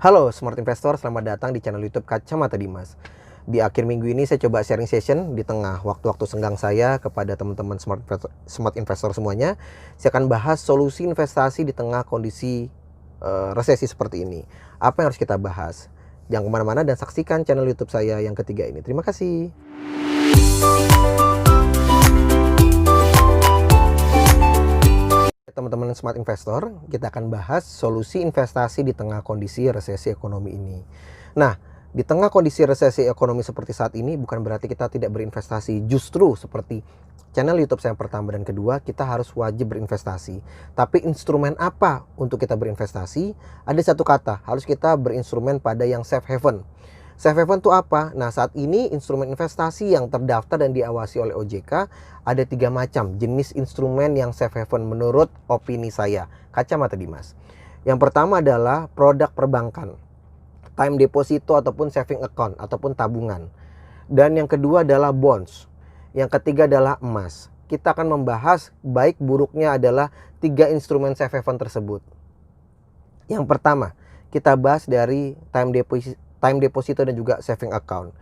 Halo Smart Investor, selamat datang di channel YouTube Kacamata Dimas. Di akhir minggu ini saya coba sharing session di tengah waktu-waktu senggang saya kepada teman-teman Smart Investor semuanya. Saya akan bahas solusi investasi di tengah kondisi resesi seperti ini. Apa yang harus kita bahas? Jangan kemana-mana dan saksikan channel YouTube saya yang ketiga ini. Terima kasih. Teman-teman Smart Investor, kita akan bahas solusi investasi di tengah kondisi resesi ekonomi ini. Nah, di tengah kondisi resesi ekonomi seperti saat ini bukan berarti kita tidak berinvestasi. Justru seperti channel YouTube saya yang pertama dan kedua, kita harus wajib berinvestasi. Tapi instrumen apa untuk kita berinvestasi? Ada satu kata, harus kita berinstrumen pada yang safe haven. Safe haven itu apa? Nah, saat ini instrumen investasi yang terdaftar dan diawasi oleh OJK ada 3 macam jenis instrumen yang safe haven menurut opini saya, Kacamata Dimas. Yang pertama adalah produk perbankan, time deposito ataupun saving account ataupun tabungan. Dan yang kedua adalah bonds. Yang ketiga adalah emas. Kita akan membahas baik buruknya adalah 3 instrumen safe haven tersebut. Yang pertama, kita bahas dari time deposito dan juga saving account.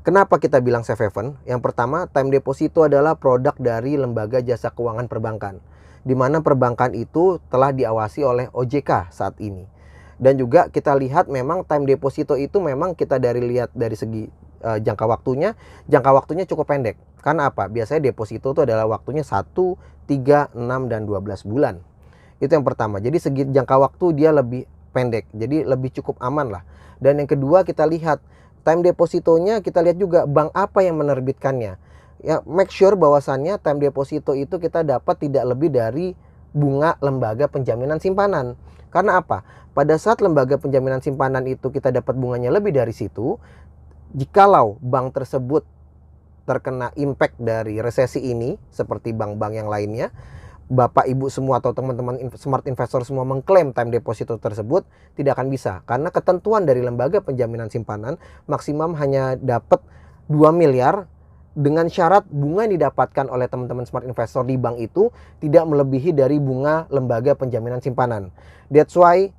Kenapa kita bilang safe haven? Yang pertama, time deposito adalah produk dari lembaga jasa keuangan perbankan, di mana perbankan itu telah diawasi oleh OJK saat ini. Dan juga kita lihat memang time deposito itu memang kita lihat dari segi jangka waktunya cukup pendek. Karena apa? Biasanya deposito itu adalah waktunya 1, 3, 6, dan 12 bulan. Itu yang pertama. Jadi segi jangka waktu dia lebih pendek, jadi lebih cukup aman lah. Dan yang kedua, kita lihat time depositonya, kita lihat juga bank apa yang menerbitkannya. Ya, make sure bahwasannya time deposito itu kita dapat tidak lebih dari bunga lembaga penjaminan simpanan. Karena apa? Pada saat lembaga penjaminan simpanan itu kita dapat bunganya lebih dari situ, jikalau bank tersebut terkena impact dari resesi ini seperti bank-bank yang lainnya, Bapak Ibu semua atau teman-teman smart investor semua mengklaim time deposito tersebut, tidak akan bisa. Karena ketentuan dari lembaga penjaminan simpanan maksimum hanya dapat 2 miliar dengan syarat bunga yang didapatkan oleh teman-teman smart investor di bank itu tidak melebihi dari bunga lembaga penjaminan simpanan. That's why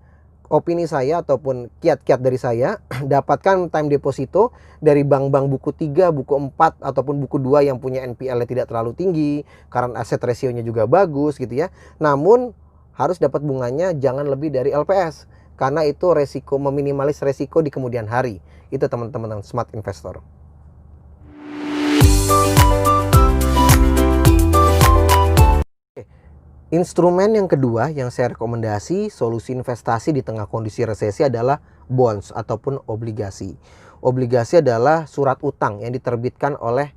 opini saya ataupun kiat-kiat dari saya, dapatkan time deposito dari bank-bank buku 3, buku 4, ataupun buku 2 yang punya NPL-nya tidak terlalu tinggi, current asset ratio-nya juga bagus gitu ya. Namun harus dapat bunganya jangan lebih dari LPS, karena itu resiko, meminimalis resiko di kemudian hari. Itu teman-teman smart investor. Instrumen yang kedua yang saya rekomendasi solusi investasi di tengah kondisi resesi adalah bonds ataupun obligasi. Obligasi adalah surat utang yang diterbitkan oleh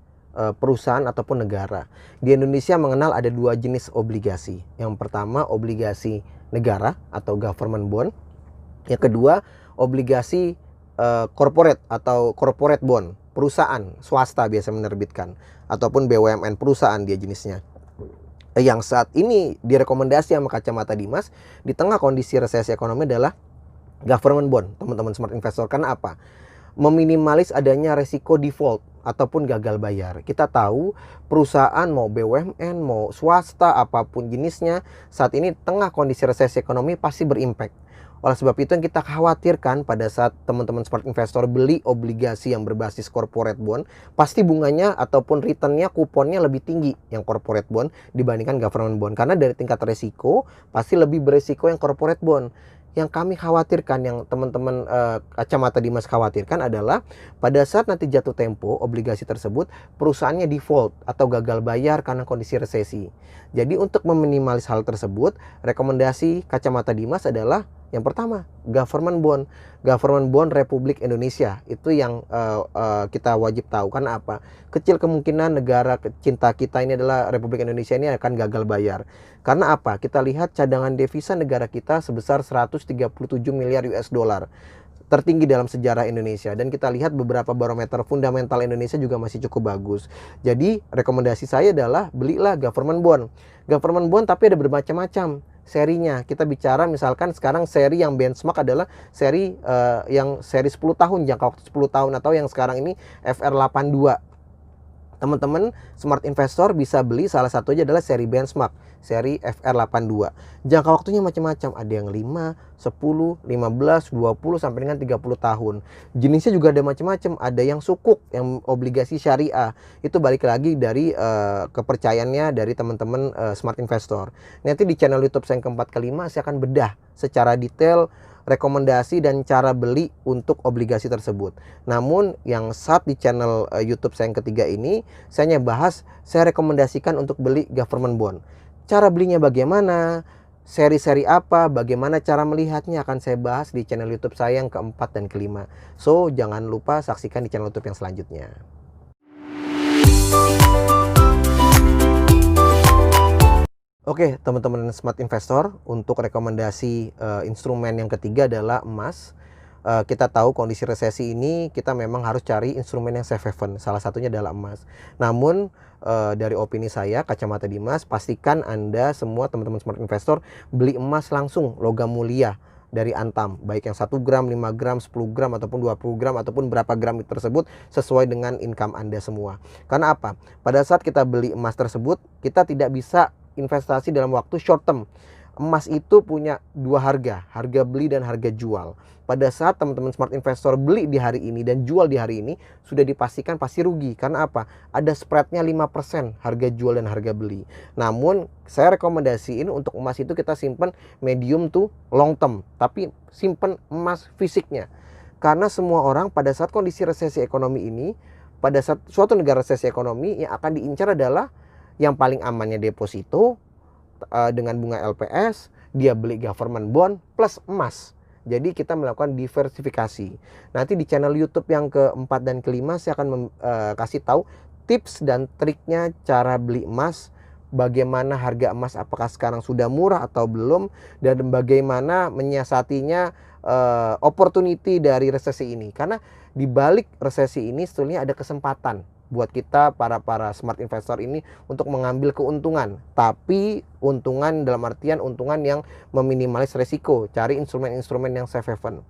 perusahaan ataupun negara. Di Indonesia mengenal ada 2 jenis obligasi. Yang pertama obligasi negara atau government bond. Yang kedua obligasi corporate atau corporate bond, perusahaan swasta biasa menerbitkan ataupun BUMN, perusahaan dia jenisnya. Yang saat ini direkomendasi sama Kacamata Dimas di tengah kondisi resesi ekonomi adalah government bond, teman-teman smart investor. Karena apa? Meminimalis adanya resiko default ataupun gagal bayar. Kita tahu perusahaan mau BUMN, mau swasta, apapun jenisnya, saat ini tengah kondisi resesi ekonomi pasti berimpact. Oleh sebab itu yang kita khawatirkan pada saat teman-teman smart investor beli obligasi yang berbasis corporate bond, pasti bunganya ataupun returnnya, kuponnya lebih tinggi yang corporate bond dibandingkan government bond. Karena dari tingkat resiko, pasti lebih beresiko yang corporate bond. Yang kami khawatirkan, yang teman-teman Kacamata Dimas khawatirkan adalah pada saat nanti jatuh tempo obligasi tersebut, perusahaannya default atau gagal bayar karena kondisi resesi. Jadi untuk meminimalis hal tersebut, rekomendasi Kacamata Dimas adalah yang pertama, government bond. Government bond Republik Indonesia. Itu yang kita wajib tahu. Karena apa? Kecil kemungkinan negara cinta kita ini adalah Republik Indonesia ini akan gagal bayar. Karena apa? Kita lihat cadangan devisa negara kita sebesar 137 miliar US dollar. Tertinggi dalam sejarah Indonesia. Dan kita lihat beberapa barometer fundamental Indonesia juga masih cukup bagus. Jadi rekomendasi saya adalah belilah government bond. Government bond tapi ada bermacam-macam serinya. Kita bicara misalkan sekarang seri yang benchmark adalah seri yang seri 10 tahun, jangka waktu 10 tahun, atau yang sekarang ini FR82. Teman-teman smart investor bisa beli, salah satunya adalah seri benchmark, seri FR82. Jangka waktunya macam-macam, ada yang 5, 10, 15, 20 sampai dengan 30 tahun. Jenisnya juga ada macam-macam, ada yang sukuk, yang obligasi syariah. Itu balik lagi dari kepercayaannya dari teman-teman smart investor. Nanti di channel YouTube saya yang keempat kelima saya akan bedah secara detail rekomendasi dan cara beli untuk obligasi tersebut. Namun yang saat di channel YouTube saya yang ketiga ini, saya hanya bahas, saya rekomendasikan untuk beli government bond. Cara belinya bagaimana, seri-seri apa, bagaimana cara melihatnya akan saya bahas di channel YouTube saya yang keempat dan kelima. So, jangan lupa saksikan di channel YouTube yang selanjutnya. Oke, teman-teman smart investor, untuk rekomendasi instrumen yang ketiga adalah emas. Kita tahu kondisi resesi ini kita memang harus cari instrumen yang safe haven. Salah satunya adalah emas. Namun dari opini saya, kacamata Dimas, pastikan Anda semua teman-teman smart investor beli emas langsung logam mulia dari Antam, baik yang 1 gram, 5 gram, 10 gram ataupun 20 gram ataupun berapa gram tersebut sesuai dengan income Anda semua. Karena apa? Pada saat kita beli emas tersebut, kita tidak bisa investasi dalam waktu short term. Emas itu punya dua harga, harga beli dan harga jual. Pada saat teman-teman smart investor beli di hari ini dan jual di hari ini, sudah dipastikan pasti rugi. Karena apa? Ada spreadnya 5% harga jual dan harga beli. Namun saya rekomendasiin untuk emas itu kita simpan medium to long term, tapi simpan emas fisiknya. Karena semua orang pada saat kondisi resesi ekonomi ini, pada saat suatu negara resesi ekonomi, yang akan diincar adalah yang paling amannya deposito dengan bunga LPS, dia beli government bond plus emas. Jadi kita melakukan diversifikasi. Nanti di channel YouTube yang keempat dan kelima saya akan kasih tahu tips dan triknya cara beli emas, bagaimana harga emas apakah sekarang sudah murah atau belum, dan bagaimana menyiasatinya opportunity dari resesi ini. Karena di balik resesi ini sebetulnya ada kesempatan buat kita para smart investor ini untuk mengambil keuntungan, tapi untungan dalam artian untungan yang meminimalis resiko. Cari instrumen-instrumen yang safe haven.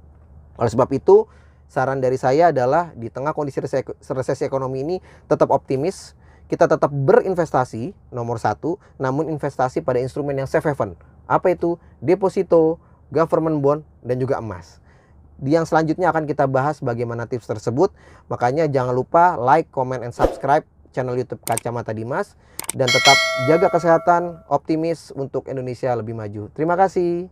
Oleh sebab itu, saran dari saya adalah di tengah kondisi resesi ekonomi ini tetap optimis, kita tetap berinvestasi nomor satu, namun investasi pada instrumen yang safe haven. Apa itu? Deposito, government bond, dan juga emas. Di yang selanjutnya akan kita bahas bagaimana tips tersebut. Makanya jangan lupa like, comment, and subscribe channel YouTube Kacamata Dimas. Dan tetap jaga kesehatan, optimis untuk Indonesia lebih maju. Terima kasih.